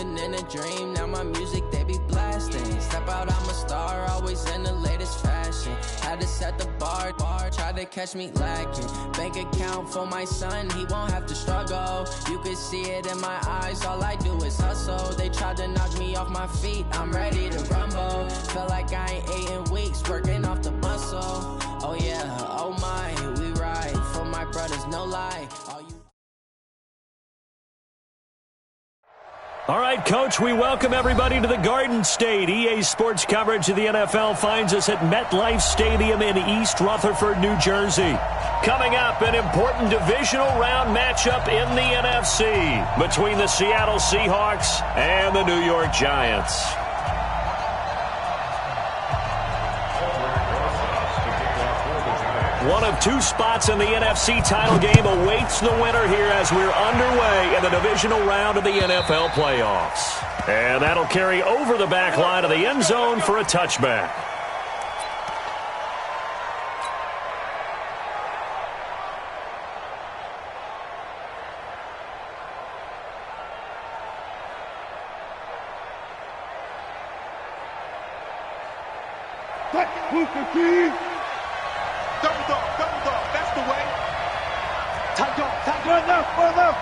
living in a dream, now my music they be blasting. Step out, I'm a star, always in the latest fashion. Had to set the bar, try to catch me lacking. Bank account for my son, he won't have to struggle. You can see it in my eyes, all I do is hustle. They tried to knock me off my feet, I'm ready to rumble. Feel like I ain't ate in weeks, working off the muscle. Oh yeah, oh my, we ride for my brothers, no lie. All right, Coach, we welcome everybody to the Garden State. EA Sports coverage of the NFL finds us at MetLife Stadium in East Rutherford, New Jersey. Coming up, an important divisional round matchup in the NFC between the Seattle Seahawks and the New York Giants. One of two spots in the NFC title game awaits the winner here as we're underway in the divisional round of the NFL playoffs. And that'll carry over the back line of the end zone for a touchback. Double dog, that's the way. Tight dog, run left.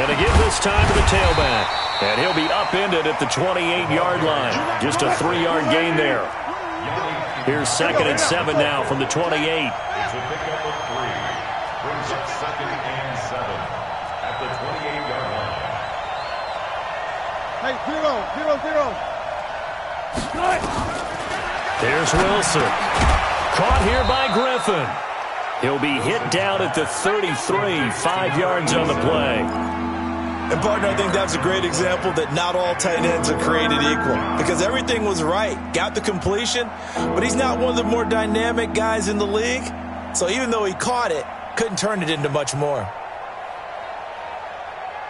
And to give this time to the tailback. And he'll be upended at the 28-yard line. Just a 3-yard gain there. Here's 2nd and 7 now from the 28. It's a pickup of 3. Brings up 2nd and 7 at the 28-yard line. Hey, 0. There's Wilson. Caught here by Griffin. He'll be hit down at the 33, 5 yards on the play. And, partner, I think that's a great example that not all tight ends are created equal. Because everything was right. Got the completion, but he's not one of the more dynamic guys in the league. So even though he caught it, couldn't turn it into much more.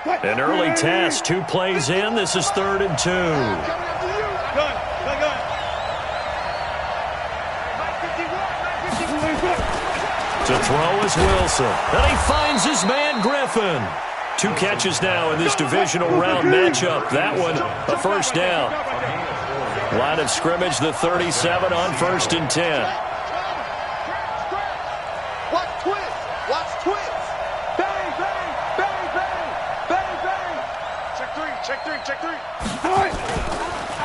An early test, 2 plays in. This is 3rd and 2. To throw is Wilson. And he finds his man Griffin. 2 catches now in this divisional round matchup. That one, a first down. Line of scrimmage, the 37 on 1st and 10. Watch twist. Bang. Check three.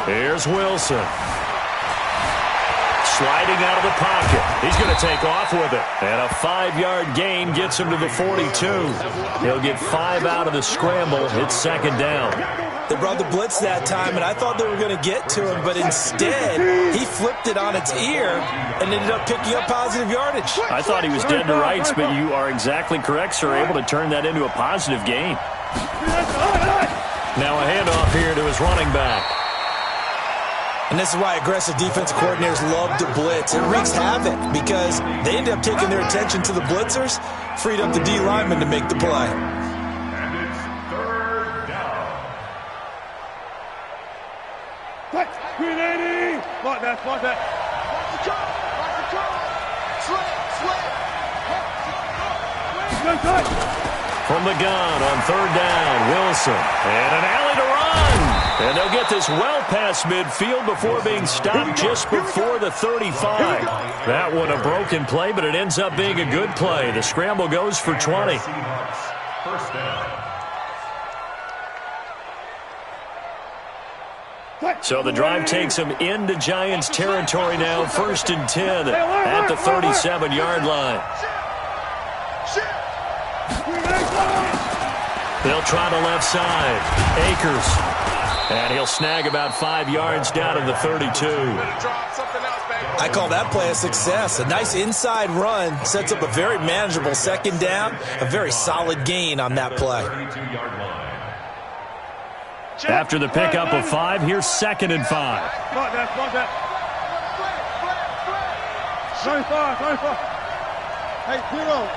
Here's Wilson. Sliding out of the pocket. He's going to take off with it. And a 5-yard gain gets him to the 42. He'll get 5 out of the scramble. It's 2nd down. They brought the blitz that time, and I thought they were going to get to him, but instead, he flipped it on its ear and ended up picking up positive yardage. I thought he was dead to rights, but you are exactly correct, sir. Able to turn that into a positive gain. Now a handoff here to his running back. And this is why aggressive defensive coordinators love to blitz. It wreaks havoc because they end up taking their attention to the blitzers, freed up the D lineman to make the play. And it's 3rd down. Like that. Watch the drop. Slip. From the gun on 3rd down, Wilson. And an alley to run. And they'll get this well past midfield before being stopped just before the 35. That one a broken play, but it ends up being a good play. The scramble goes for 20. First down. So the drive takes him into Giants territory now. 1st and 10 at the 37-yard line. They'll try the left side. Akers. And he'll snag about 5 yards down to the 32. I call that play a success. A nice inside run sets up a very manageable 2nd down. A very solid gain on that play. After the pickup of 5, here's 2nd and 5. Hey, 0.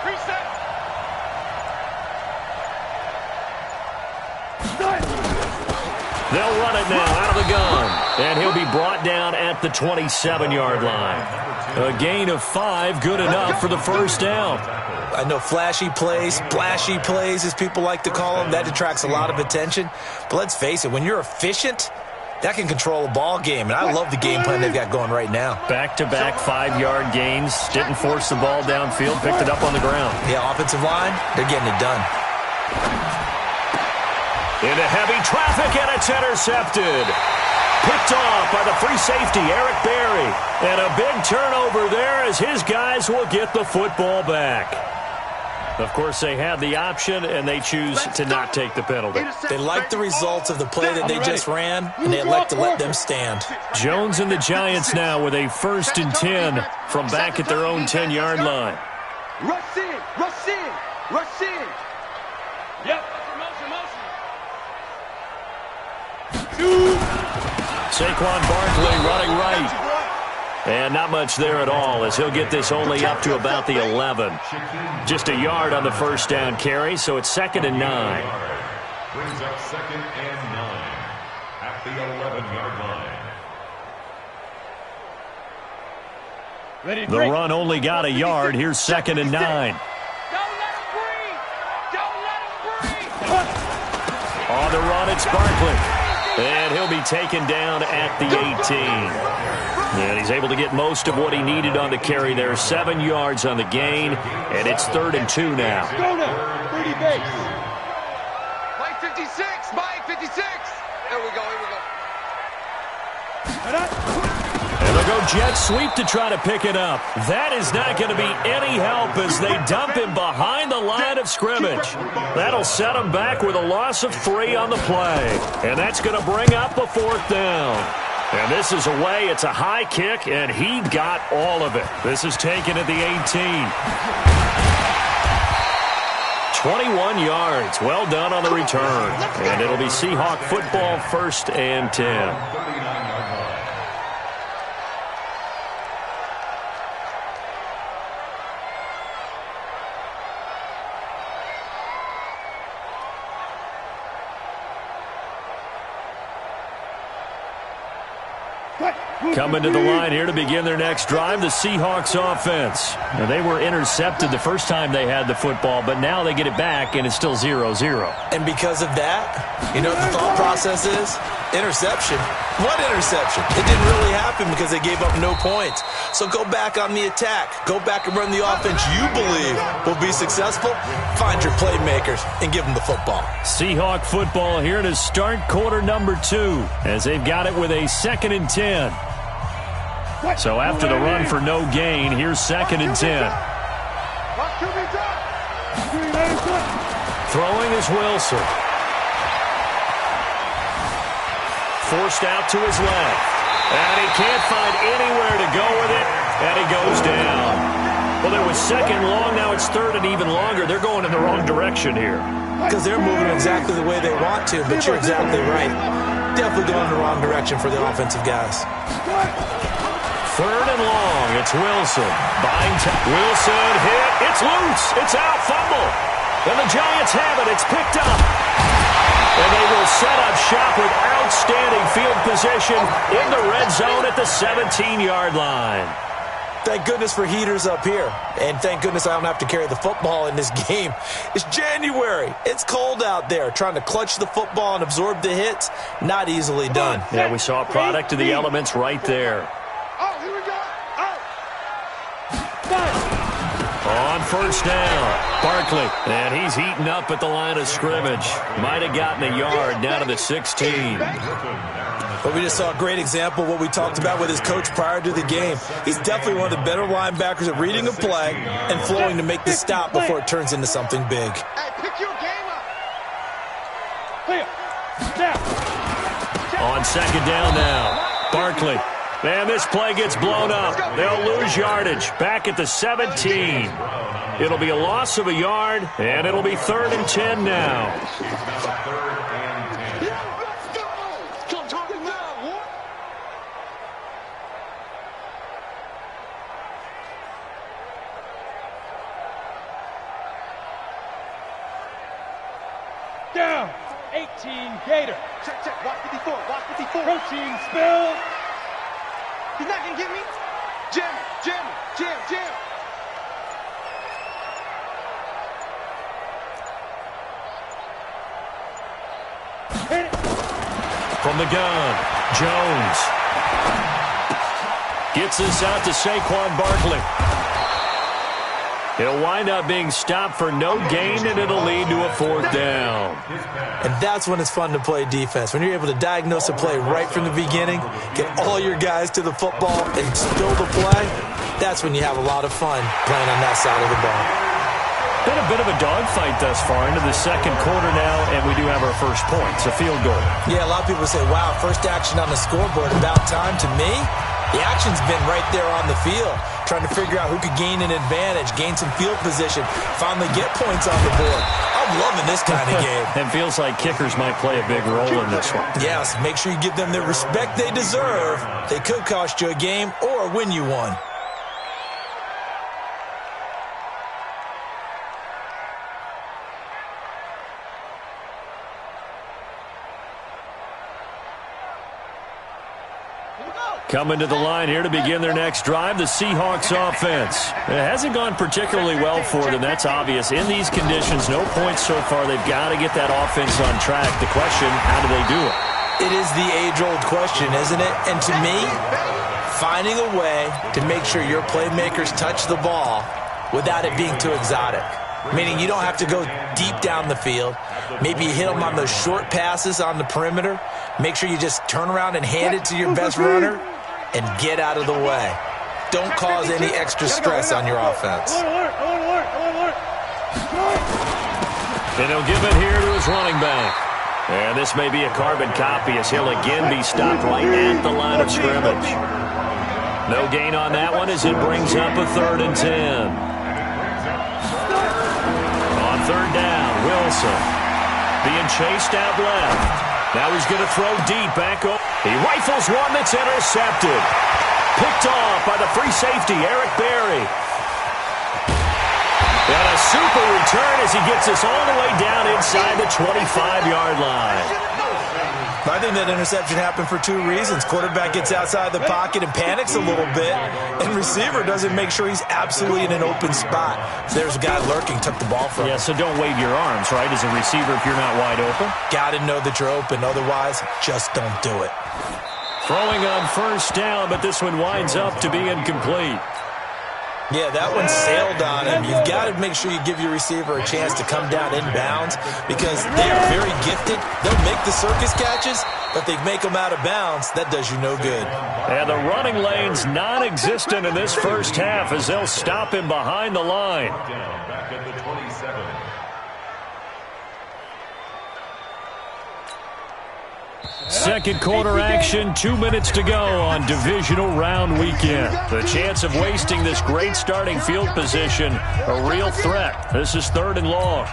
Reset. They'll run it now out of the gun. And he'll be brought down at the 27-yard line. A gain of 5, good enough for the first down. I know flashy plays, splashy plays, as people like to call them, that attracts a lot of attention. But let's face it, when you're efficient, that can control a ball game. And I love the game plan they've got going right now. Back-to-back 5-yard gains. Didn't force the ball downfield. Picked it up on the ground. Yeah, offensive line, they're getting it done. Into heavy traffic, and it's intercepted. Picked off by the free safety, Eric Berry. And a big turnover there as his guys will get the football back. Of course, they had the option, and they choose to not take the penalty. They like the results of the play that they just ran, and they elect to let them stand. Jones and the Giants now with a 1st and 10 from back at their own 10-yard line. Rush in, rush in, rush in. Yep. Saquon Barkley running right. And not much there at all as he'll get this only up to about the 11. Just a yard on the first down carry, so it's 2nd and 9. Brings up 2nd and 9 at the 11-yard line. The run only got a yard. Here's 2nd and 9. Don't let him breathe. Don't let him breathe. On the run, it's Barkley. And he'll be taken down at the 18. And he's able to get most of what he needed on the carry there. 7 yards on the gain, and it's 3rd and 2 now. Go now. 30 base. Mike 56. Mike 56. There we go. Here we go. And they'll go jet sweep to try to pick it up. That is not going to be any help as they dump him behind the line of scrimmage. That'll set him back with a loss of 3 on the play. And that's going to bring up a 4th down. And this is away. It's a high kick, and he got all of it. This is taken at the 18. 21 yards. Well done on the return. And it'll be Seahawk football, 1st and 10. Coming to the line here to begin their next drive, the Seahawks offense. Now, they were intercepted the first time they had the football, but now they get it back, and it's still 0-0. And because of that, you know what the thought process is? Interception. What interception? It didn't really happen because they gave up no points. So go back on the attack. Go back and run the offense you believe will be successful. Find your playmakers and give them the football. Seahawk football here to start quarter number 2 as they've got it with a 2nd and 10. So after the run for no gain, here's 2nd and 10. Throwing is Wilson. Forced out to his left. And he can't find anywhere to go with it, and he goes down. Well, it was 2nd long, now it's 3rd and even longer. They're going in the wrong direction here. Because they're moving exactly the way they want to, but you're exactly right. Definitely going in the wrong direction for the offensive guys. 3rd and long, it's Wilson. Wilson hit, it's loose, it's out, fumble. And the Giants have it, it's picked up. And they will set up shop with outstanding field position in the red zone at the 17-yard line. Thank goodness for heaters up here. And thank goodness I don't have to carry the football in this game. It's January. It's cold out there. Trying to clutch the football and absorb the hits, not easily done. Yeah, we saw a product of the elements right there. On first down, Barkley, and he's heating up at the line of scrimmage. Might have gotten a yard down to the 16. But we just saw a great example of what we talked about with his coach prior to the game. He's definitely one of the better linebackers at reading a play and flowing to make the stop before it turns into something big. Hey, pick your game up. On 2nd down now, Barkley. And this play gets blown up. They'll lose yardage back at the 17. It'll be a loss of a yard, and it'll be 3rd and 10 now. Down. 18, Gator. Check, check. Watch 54. Watch 54. Protein spill. He's not going to get me. Jam it. Jam it. Jam, jam. Hit it. From the gun, Jones. Gets this out to Saquon Barkley. He'll wind up being stopped for no gain, and it'll lead to a 4th down. And that's when it's fun to play defense. When you're able to diagnose a play right from the beginning, get all your guys to the football, and spill the play, that's when you have a lot of fun playing on that side of the ball. Been a bit of a dogfight thus far into the second quarter now, and we do have our first points, a field goal. Yeah, a lot of people say, wow, first action on the scoreboard, about time. To me, the action's been right there on the field, trying to figure out who could gain an advantage, gain some field position, finally get points on the board. I'm loving this kind of game. It feels like kickers might play a big role in this one. Yes, make sure you give them the respect they deserve. They could cost you a game or win you one. Coming to the line here to begin their next drive, the Seahawks offense. It hasn't gone particularly well for them, that's obvious. In these conditions, no points so far. They've got to get that offense on track. The question, how do they do it? It is the age-old question, isn't it? And to me, finding a way to make sure your playmakers touch the ball without it being too exotic. Meaning you don't have to go deep down the field. Maybe you hit them on those short passes on the perimeter. Make sure you just turn around and hand it to your best runner and get out of the way. Don't cause any extra stress on your offense. And he'll give it here to his running back. And this may be a carbon copy as he'll again be stopped right at the line of scrimmage. No gain on that one as it brings up a 3rd and 10. On 3rd down, Wilson being chased out left. Now he's going to throw deep back up. He rifles one that's intercepted. Picked off by the free safety, Eric Berry. And a super return as he gets us all the way down inside the 25-yard line. I think that interception happened for 2 reasons. Quarterback gets outside the pocket and panics a little bit, and receiver doesn't make sure he's absolutely in an open spot. So there's a guy lurking, took the ball from him. Yeah, so don't wave your arms, right, as a receiver if you're not wide open. Got to know that you're open. Otherwise, just don't do it. Throwing on 1st down, but this one winds up to be incomplete. Yeah, that one sailed on him. You've got to make sure you give your receiver a chance to come down inbounds because they are very gifted. They'll make the circus catches, but if they make them out of bounds, that does you no good. And the running lane's non-existent in this first half as they'll stop him behind the line. Back at the 27. Second quarter action, 2 minutes to go on divisional round weekend. The chance of wasting this great starting field position, a real threat. This is 3rd and long.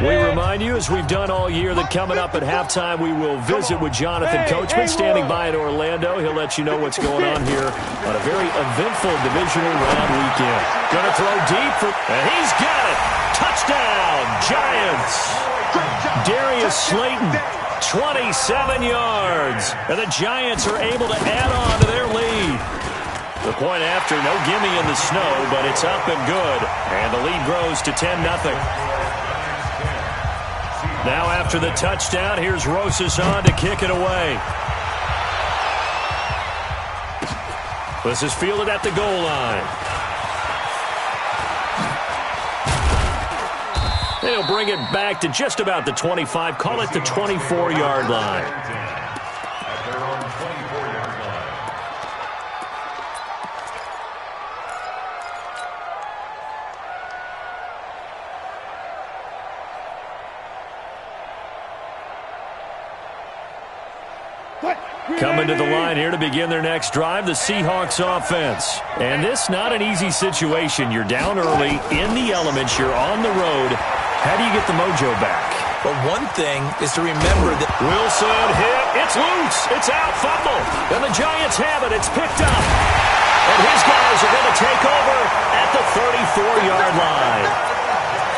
We remind you, as we've done all year, that coming up at halftime, we will visit with Jonathan Coachman standing by in Orlando. He'll let you know what's going on here on a very eventful divisional round weekend. Going to throw deep, and he's got it. Touchdown, Giants. Darius Slayton, 27 yards. And the Giants are able to add on to their lead. The point after, no gimme in the snow, but it's up and good. And the lead grows to 10-0. Now after the touchdown, here's Rosas on to kick it away. This is fielded at the goal line. They'll bring it back to just about the 25, call it the 24-yard line. At their own 24-yard line. Coming to the line here to begin their next drive, the Seahawks offense. And this not an easy situation. You're down early, in the elements, you're on the road. How do you get the mojo back? But one thing is to remember that Wilson hit. It's loose. It's out. Fumble. And the Giants have it. It's picked up. And his guys are going to take over at the 34-yard line.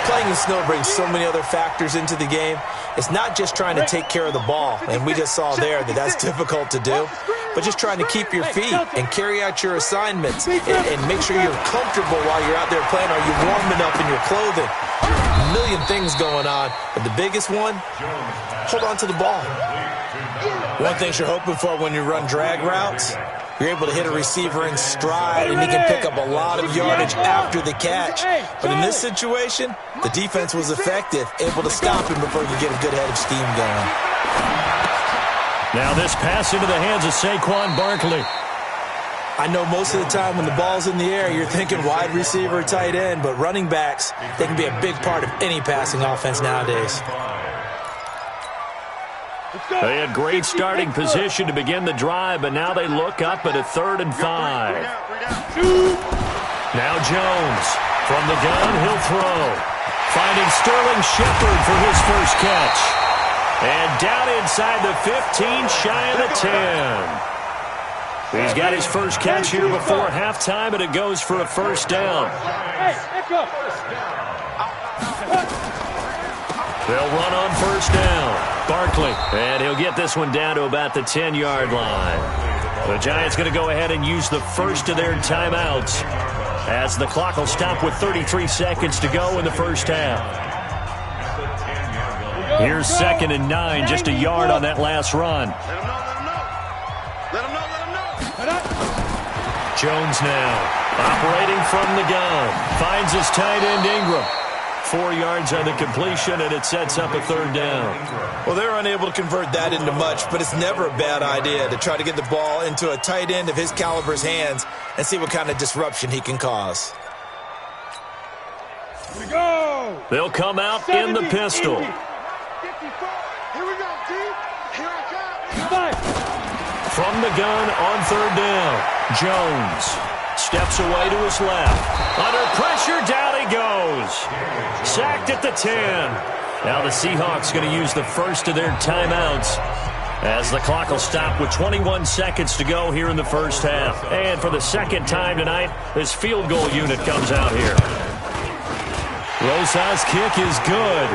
Playing in snow brings so many other factors into the game. It's not just trying to take care of the ball, and we just saw there that that's difficult to do, but just trying to keep your feet and carry out your assignments and make sure you're comfortable while you're out there playing. Are you warm enough in your clothing? A million things going on, but the biggest one, hold on to the ball. One thing you're hoping for when you run drag routes, you're able to hit a receiver in stride, and he can pick up a lot of yardage after the catch. But in this situation, the defense was effective, able to stop him before he could get a good head of steam going. Now this pass into the hands of Saquon Barkley. I know most of the time when the ball's in the air, you're thinking wide receiver, tight end, but running backs, they can be a big part of any passing offense nowadays. They had great starting position to begin the drive, but now they look up at a 3rd and 5. Now Jones. From the gun, he'll throw. Finding Sterling Shepard for his first catch. And down inside the 15, shy of the 10. He's got his first catch here before halftime, and it goes for a first down. They'll run on first down. Barkley, and he'll get this one down to about the 10-yard line. The Giants going to go ahead and use the first of their timeouts as the clock will stop with 33 seconds to go in the first half. Here's 2nd and 9, just a yard on that last run. Let him know. Jones now, operating from the gun, finds his tight end Ingram. 4 yards on the completion, and it sets up a 3rd down. Well, they're unable to convert that into much, but it's never a bad idea to try to get the ball into a tight end of his caliber's hands and see what kind of disruption he can cause. Here we go. They'll come out in the pistol. 80. Here we go, T. Here I come. From the gun on 3rd down, Jones steps away to his left. Under pressure, down he goes. Sacked at the 10. Now the Seahawks going to use the first of their timeouts as the clock will stop with 21 seconds to go here in the first half. And for the second time tonight, this field goal unit comes out here. Rosa's kick is good.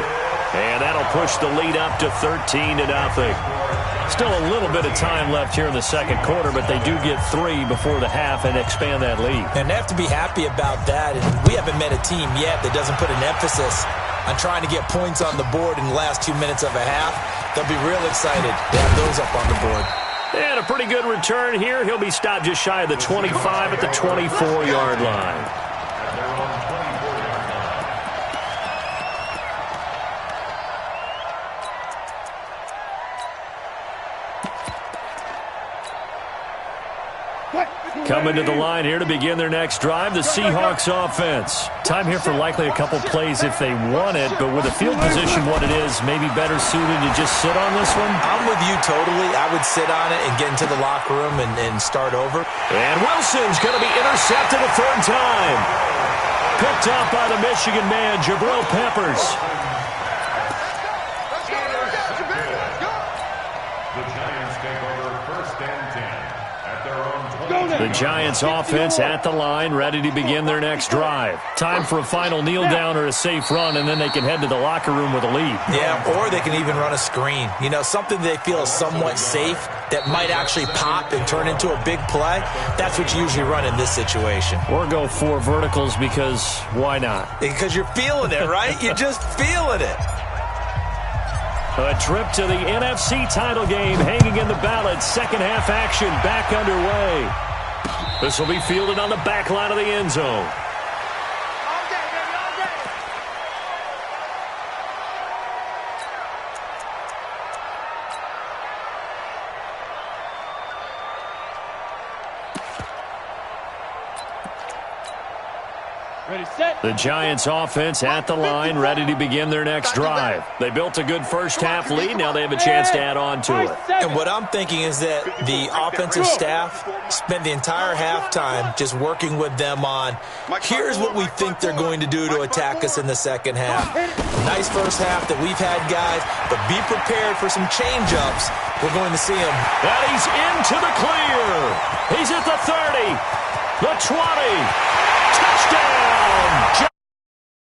And that'll push the lead up to 13-0. Still a little bit of time left here in the second quarter, but they do get 3 before the half and expand that lead. And they have to be happy about that. And we haven't met a team yet that doesn't put an emphasis on trying to get points on the board in the last 2 minutes of a half. They'll be real excited to have those up on the board. And a pretty good return here. He'll be stopped just shy of the 25 at the 24-yard line. Coming to the line here to begin their next drive, the Seahawks offense. Time here for likely a couple plays if they want it, but with the field position what it is, maybe better suited to just sit on this one? I'm with you totally. I would sit on it and get into the locker room and start over. And Wilson's going to be intercepted a 3rd time. Picked up by the Michigan man, Jabril Peppers. The Giants offense at the line, ready to begin their next drive. Time for a final kneel down or a safe run, and then they can head to the locker room with a lead. Yeah, or they can even run a screen. You know, something they feel is somewhat safe that might actually pop and turn into a big play. That's what you usually run in this situation. Or go 4 verticals because why not? Because you're feeling it, right? You're just feeling it. A trip to the NFC title game hanging in the balance. Second half action back underway. This will be fielded on the back line of the end zone. Ready, set. The Giants offense at the line, ready to begin their next drive. They built a good first half lead. Now they have a chance to add on to it. And what I'm thinking is that the offensive staff spent the entire halftime just working with them on, here's what we think they're going to do to attack us in the second half. Nice first half that we've had, guys, but be prepared for some change-ups. We're going to see him. And he's into the clear. He's at the 30. The 20. Touchdown!